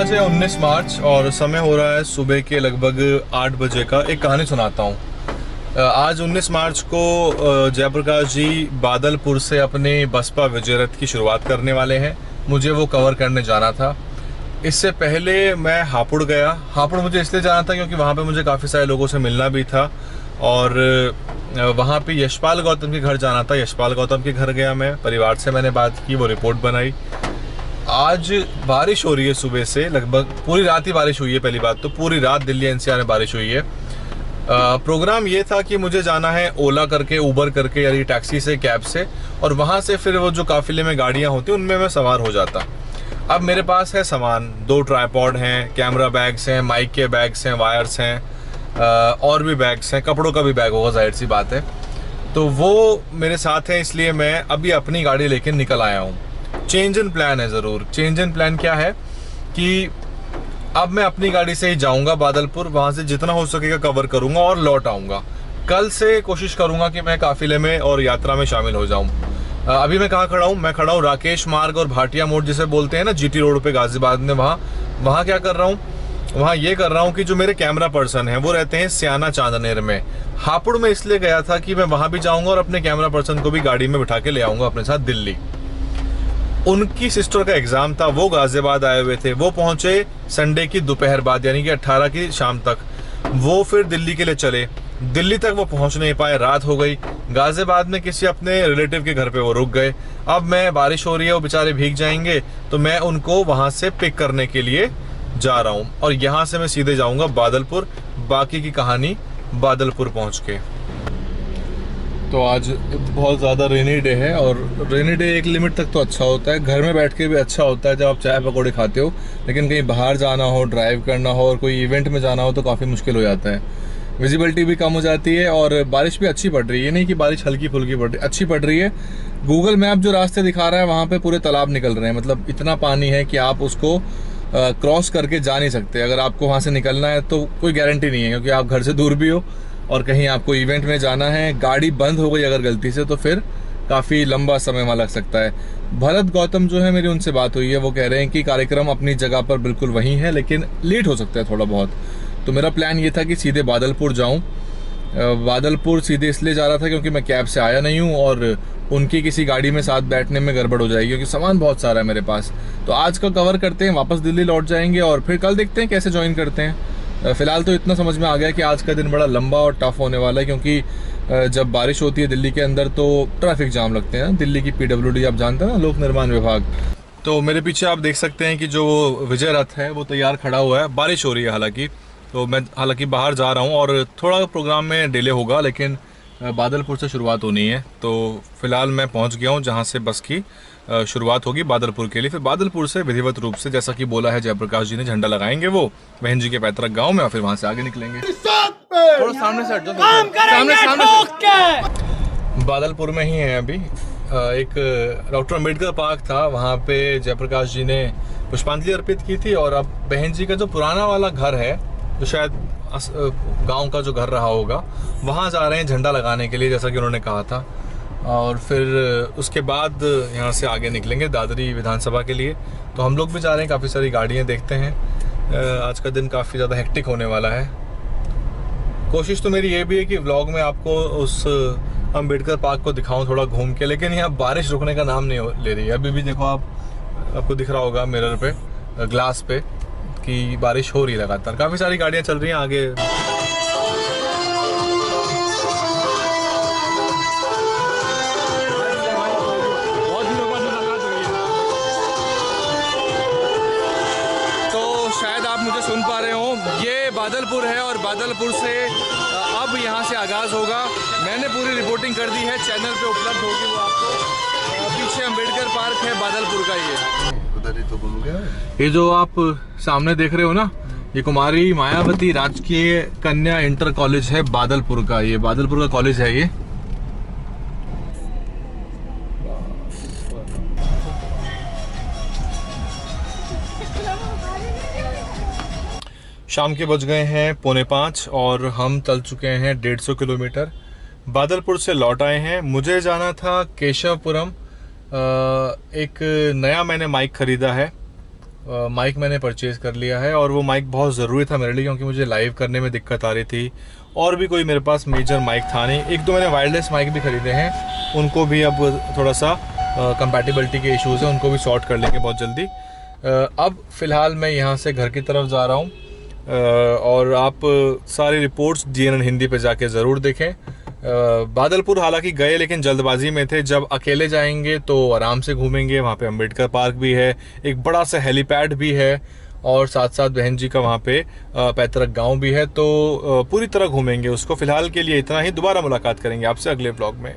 आज है 19 मार्च और समय हो रहा है सुबह के लगभग 8 बजे का। एक कहानी सुनाता हूँ। आज 19 मार्च को जयप्रकाश जी बादलपुर से अपने बसपा विजय रथ की शुरुआत करने वाले हैं। मुझे वो कवर करने जाना था। इससे पहले मैं हापुड़ गया। हापुड़ मुझे इसलिए जाना था क्योंकि वहाँ पे मुझे काफ़ी सारे लोगों से मिलना भी था और वहाँ पे यशपाल गौतम के घर जाना था। यशपाल गौतम के घर गया मैं, परिवार से मैंने बात की, वो रिपोर्ट बनाई। आज बारिश हो रही है सुबह से, लगभग पूरी रात ही बारिश हुई है। पहली बात तो पूरी रात दिल्ली एनसीआर में बारिश हुई है। प्रोग्राम ये था कि मुझे जाना है ओला करके, उबर करके, यानी टैक्सी से, कैब से, और वहाँ से फिर वो जो काफिले में गाड़ियाँ होती हैं उनमें मैं सवार हो जाता। अब मेरे पास है सामान, 2 ट्राइपॉड हैं, कैमरा बैग्स हैं, माइक के बैग्स हैं, वायर्स हैं, और भी बैग्स हैं, कपड़ों का भी बैग होगा, जाहिर सी बात है। तो वो मेरे साथ है, इसलिए मैं अभी अपनी गाड़ी लेकर निकल आया हूँ। चेंज इन प्लान है ज़रूर। चेंज इन प्लान क्या है कि अब मैं अपनी गाड़ी से ही जाऊंगा बादलपुर, वहां से जितना हो सकेगा कवर करूंगा और लौट आऊंगा। कल से कोशिश करूंगा कि मैं काफिले में और यात्रा में शामिल हो जाऊं। अभी मैं कहाँ खड़ा हूँ? मैं खड़ा हूँ राकेश मार्ग और भाटिया मोड़ जिसे बोलते हैं ना, जीटी रोड पे गाजियाबाद में। वहाँ क्या कर रहा हूँ? वहाँ ये कर रहा हूँ कि जो मेरे कैमरा पर्सन हैं वो रहते हैं सियाना चांदनेर में। हापुड़ में इसलिए गया था कि मैं वहाँ भी जाऊँगा और अपने कैमरा पर्सन को भी गाड़ी में बिठा के ले आऊँगा अपने साथ दिल्ली। उनकी सिस्टर का एग्जाम था, वो गाजियाबाद आए हुए थे। वो पहुंचे संडे की दोपहर बाद, यानी कि 18 की शाम तक। वो फिर दिल्ली के लिए चले। दिल्ली तक वो पहुंच नहीं पाए, रात हो गई। गाजियाबाद में किसी अपने रिलेटिव के घर पे वो रुक गए। अब मैं, बारिश हो रही है, वो बेचारे भीग जाएंगे, तो मैं उनको वहां से पिक करने के लिए जा रहा हूँ और यहाँ से मैं सीधे जाऊँगा बादलपुर। बाकी की कहानी बादलपुर पहुँच के। तो आज बहुत ज़्यादा रेनी डे है और रेनी डे एक लिमिट तक तो अच्छा होता है, घर में बैठ के भी अच्छा होता है जब आप चाय पकौड़े खाते हो, लेकिन कहीं बाहर जाना हो, ड्राइव करना हो और कोई इवेंट में जाना हो तो काफ़ी मुश्किल हो जाता है। विजिबिलिटी भी कम हो जाती है और बारिश भी अच्छी पड़ रही है। ये नहीं कि बारिश हल्की फुल्की पड़ रही, अच्छी पड़ रही है। गूगल मैप जो रास्ते दिखा रहा है वहाँ पर पूरे तालाब निकल रहे हैं, मतलब इतना पानी है कि आप उसको क्रॉस करके जा नहीं सकते। अगर आपको वहाँ से निकलना है तो कोई गारंटी नहीं है, क्योंकि आप घर से दूर भी हो और कहीं आपको इवेंट में जाना है, गाड़ी बंद हो गई अगर गलती से, तो फिर काफ़ी लंबा समय वहाँ लग सकता है। भरत गौतम जो है, मेरी उनसे बात हुई है, वो कह रहे हैं कि कार्यक्रम अपनी जगह पर बिल्कुल वही है, लेकिन लेट हो सकता है थोड़ा बहुत। तो मेरा प्लान ये था कि सीधे बादलपुर जाऊँ। बादलपुर सीधे इसलिए जा रहा था क्योंकि मैं कैब से आया नहीं हूँ और उनकी किसी गाड़ी में साथ बैठने में गड़बड़ हो जाएगी, क्योंकि सामान बहुत सारा है मेरे पास। तो आज का कवर करते हैं, वापस दिल्ली लौट जाएंगे और फिर कल देखते हैं कैसे ज्वाइन करते हैं। फिलहाल तो इतना समझ में आ गया कि आज का दिन बड़ा लंबा और टफ होने वाला है, क्योंकि जब बारिश होती है दिल्ली के अंदर तो ट्रैफिक जाम लगते हैं। दिल्ली की PWD आप जानते हैं ना, लोक निर्माण विभाग। तो मेरे पीछे आप देख सकते हैं कि जो विजय रथ है वो तैयार खड़ा हुआ है। बारिश हो रही है हालांकि, तो मैं बाहर जा रहा हूँ और थोड़ा प्रोग्राम में डिले होगा, लेकिन बादलपुर से शुरुआत होनी है। तो फिलहाल मैं पहुँच गया हूँ जहाँ से बस की शुरुआत होगी बादलपुर के लिए। फिर बादलपुर से विधिवत रूप से, जैसा कि बोला है जयप्रकाश जी ने, झंडा लगाएंगे वो बहन जी के पैतृक गांव में और फिर वहां से आगे निकलेंगे। थोड़ा सामने से हट जाओ, सामने। बादलपुर में ही है अभी। एक डॉक्टर अम्बेडकर पार्क था, वहाँ पे जयप्रकाश जी ने पुष्पांजलि अर्पित की थी। और अब बहन जी का जो पुराना वाला घर है, जो शायद गाँव का जो घर रहा होगा, वहाँ जा रहे हैं झंडा लगाने के लिए, जैसा कि उन्होंने कहा था। और फिर उसके बाद यहाँ से आगे निकलेंगे दादरी विधानसभा के लिए। तो हम लोग भी जा रहे हैं, काफ़ी सारी गाड़ियाँ देखते हैं। आज का दिन काफ़ी ज़्यादा हेक्टिक होने वाला है। कोशिश तो मेरी ये भी है कि व्लॉग में आपको उस अम्बेडकर पार्क को दिखाऊं थोड़ा घूम के, लेकिन यहाँ बारिश रुकने का नाम नहीं ले रही है। अभी भी देखो, आपको दिख रहा होगा मिरर पे, ग्लास पे, कि बारिश हो रही है लगातार। काफ़ी सारी गाड़ियाँ चल रही हैं आगे। शायद आप मुझे सुन पा रहे हो, ये बादलपुर है और बादलपुर से अब यहाँ से आगाज़ होगा। मैंने पूरी रिपोर्टिंग कर दी है, चैनल पे उपलब्ध होगी वो आपको। पीछे अम्बेडकर पार्क है बादलपुर का। ये जो आप सामने देख रहे हो ना, ये कुमारी मायावती राजकीय कन्या इंटर कॉलेज है बादलपुर का। ये बादलपुर का कॉलेज है ये। शाम के बज गए हैं 4:45 और हम चल चुके हैं 150 किलोमीटर। बादलपुर से लौट आए हैं। मुझे जाना था केशवपुरम। एक नया मैंने माइक खरीदा है माइक मैंने परचेज़ कर लिया है और वो माइक बहुत ज़रूरी था मेरे लिए, क्योंकि मुझे लाइव करने में दिक्कत आ रही थी और भी कोई मेरे पास मेजर माइक था नहीं। एक दो मैंने वायरलेस माइक भी ख़रीदे हैं, उनको भी अब थोड़ा सा कंपैटिबिलिटी के इश्यूज़ हैं, उनको भी सॉर्ट कर लेंगे बहुत जल्दी। अब फ़िलहाल मैं यहाँ से घर की तरफ जा रहा हूँ और आप सारी रिपोर्ट्स DNN हिंदी पे जाके ज़रूर देखें। बादलपुर हालांकि गए लेकिन जल्दबाजी में थे, जब अकेले जाएंगे तो आराम से घूमेंगे। वहाँ पे अंबेडकर पार्क भी है, एक बड़ा सा हेलीपैड भी है और साथ साथ बहन जी का वहाँ पे पैतृक गांव भी है, तो पूरी तरह घूमेंगे उसको। फ़िलहाल के लिए इतना ही, दोबारा मुलाकात करेंगे आपसे अगले ब्लॉग में।